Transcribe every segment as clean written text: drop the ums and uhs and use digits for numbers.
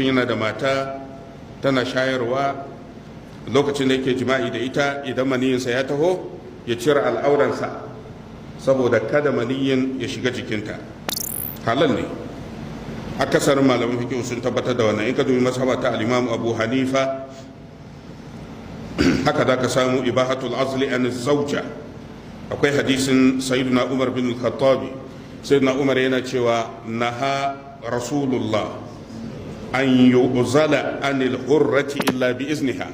mutum yana da mata tana shayarwa, lokacin da yake jima'i da ita idan maniyinsa ya taho ya cire al'auransa saboda kada maniyin ya shiga jikinta. Halal ne, akasarin malaman fiqh sun tabbatar da wannan. In ka dubi mazhaba ta al-Imam Abu Hanifa, haka za ka samu ibahatul azli an zauja. Akwai hadisin sayyidina Umar bin al-Khattabi, sayyidina Umar yana cewa naha rasulullah an yu'zala anil hurrati illa bi izniha.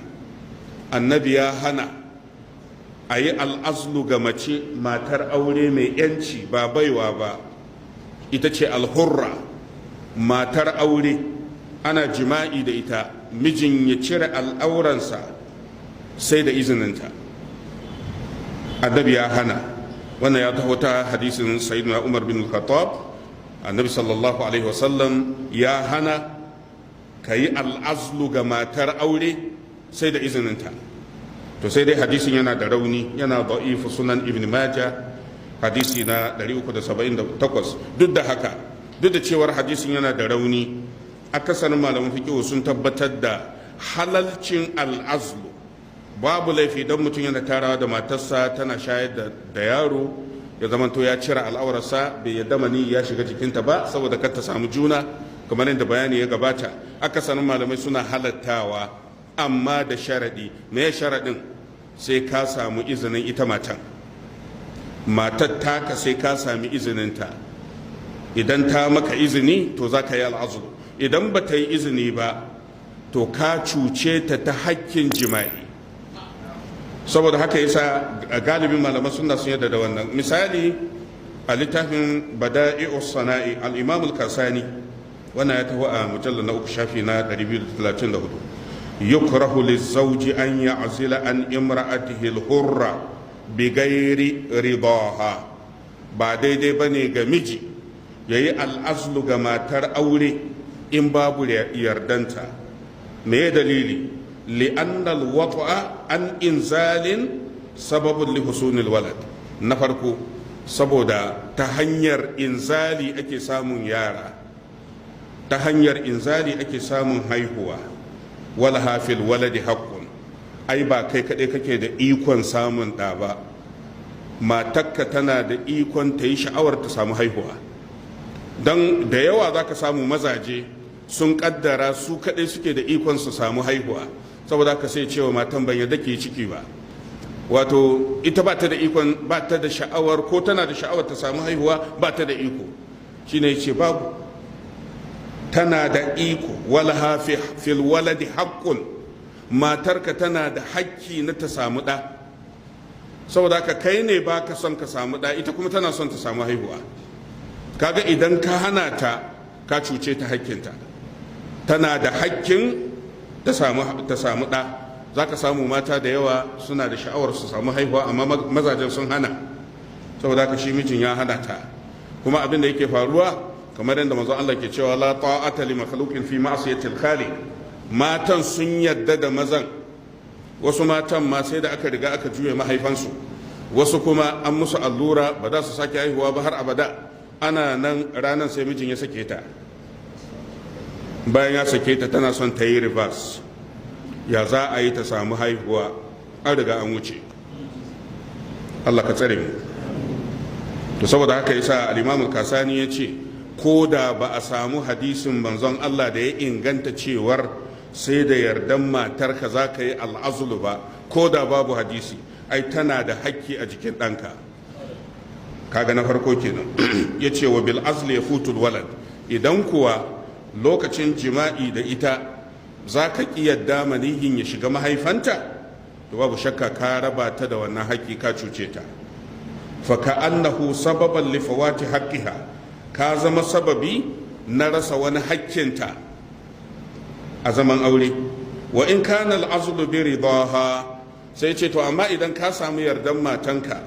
Annabi ya hana a yi al'azlu ga mace matar aure mai yanci ba baiwa ba, ita ce alhurra, matar aure ana jima'i da ita, mijin ya cire al'auransa sai da izininta. Annabi ya hana wannan, ya taho ta hadisin sayyidina Umar bin Khattab. Annabi sallallahu alaihi wasallam ya hana ka yi al'azlu ga matar aure sai da izininta. To sai dai hadisin yana da rauni, yana da'ifu sunan ibn Majah hadisi na 378. Duk da haka, duk da cewar hadisin yana da rauni, akasarin malaman fiqh sun tabbatar da halalcin al'azlu. Babu laifi don mutum yana tarawa da matarsa tana shayar da yaro, ya zamanto ya cire al'aurarsa bai yadda mani ya shiga jikinta ba saboda kar ta samu juna, kamar yadda bayani ya gabata. Akasarin malamai suna halattawa, amma da sharadi. Me ya sharadin? Sai ka samu izinin ita matar taka, sai ka sami izininta. Idan ta maka izini to za ka yi al'azlu. Idan ba ta yi izini ba to ka cuce ta ta hakkin jima'i. Saboda haka yasa galibin malaman sunna sun yadda da wannan. Misali, a littafin bada'i'us sana'i al-Imam al-Kasani, wannan ya taho a mujallar na 3 shafi na 234. yukrahu lizawji an ya'zila an imra'atihi al-hurra bighairi ridaha. Ba daidai bane ga miji yayi al'azlu ga matar aure in babu yardanta. Me dalili? li'anna al-wat'a an inzalin sababun li husunil walad. Na farko, saboda ta hanyar inzali ake samun yara, ta hanyar inzali ake samun haihuwa. wala hafil waladi haqqun. Ai ba kai kaɗai kake da ikon samun ɗa ba, matakka tana da ikon ta yi sha'awar ta samu haihuwa. don da yawa za ka samu mazaje sun kaddara su kaɗai suke da ikon su samu haihuwa, saboda ka sai cewa matan ban yadda ke ciki ba. Wato ita ba ta da ikon, ba ta da sha'awar, ko tana da sha'awar ta samu haihuwa ba ta da iko. Shine yace babu, tana da iko. wala fil waladi haqqun. Matarka tana da hakki na ta samu ɗa, saboda ka kai ne ba ka son ka samu ɗa, ita kuma tana son ta samu haihuwa. Kaga idan ka hana ta, ka cuce ta hakkinta. Tana da hakkin ta samu ɗa. Za ka samu mata da yawa suna da sha'awar su samu haihuwa, amma mazajen sun hana, saboda ka shi mijin ya hana ta. Kuma abin da yake faruwa, kamar yadda manzon Allah ke cewa la ta'ata li makhluqin fi ma'siyatil khaliq. Matan sun yadda da mazan, wasu matan ma sai da aka riga aka juye mahaifansu, wasu kuma an musu allura ba za su sake haihuwa ba har abada. Ana nan ranar sai mijin ya sake ta, bayan ya sake ta tana son ta yi reverse, ya za a yi ta samu haihuwa? An riga an wuce. Allah ka tsare mu. To saboda haka yasa al-Imam al-Kasani ya ce, ko da ba a samu hadisin manzon Allah da ya inganta cewar sai da yardan matarka za ka yi al'azulu ba, ko da babu hadisi, ai tana da hakki a jikin ɗanka. Kaga na farko kenan. Ya ce wa bil azli ya futul walad. Idan kuwa lokacin jima'i da ita za ka ƙi yadda manihin ya shiga mahaifanta, to babu shakka ka raba ta da wannan haƙƙi, ka cuce ta. Fa ka annahu sababan li fawati haqqiha. Ka zama sababi na rasa wani hakkinta a zaman aure. Wa in kana al'azlu bi ridaha, sai ce to amma idan ka samu yardan matanka,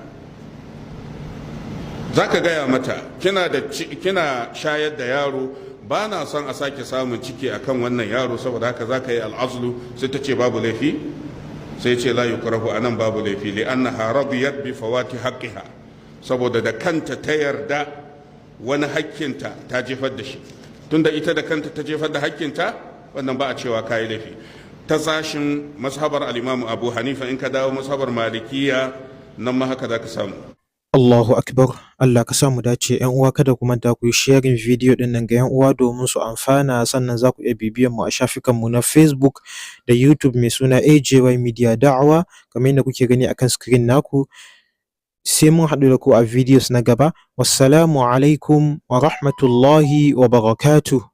zaka gaya mata kina shayar da yaro, ba na son a sake samun ciki akan wannan yaro, saboda haka zaka yi al'azlu. Sai ta ce babu laifi, sai ce la yukrahu, anan babu laifi, li annaha radiyat bi fawati haqqiha, saboda da kanta ta yarda wani hakkinta ta jefar da shi. Tunda ita da kanta ta jefar da hakkinta, wannan ba a cewa kayi laifi. Ta sashin mashabar al-Imam Abu Hanifa, in ka dawo mashabar Malikiya nan ma haka zaka samu. Allahu akbar. Allah ka samu dace. Yan uwa kada ku manta ku yi sharing video din nan ga yan uwa domin su amfana, sannan za ku iya bibiyan mu a shafukan mu na Facebook da YouTube mai suna AJY Media Da'awa kamar yadda kuke gani akan screen naku. Sai mun haɗu da ku a videos na gaba. Wassalamu alaikum wa rahmatullahi wa barakatuh.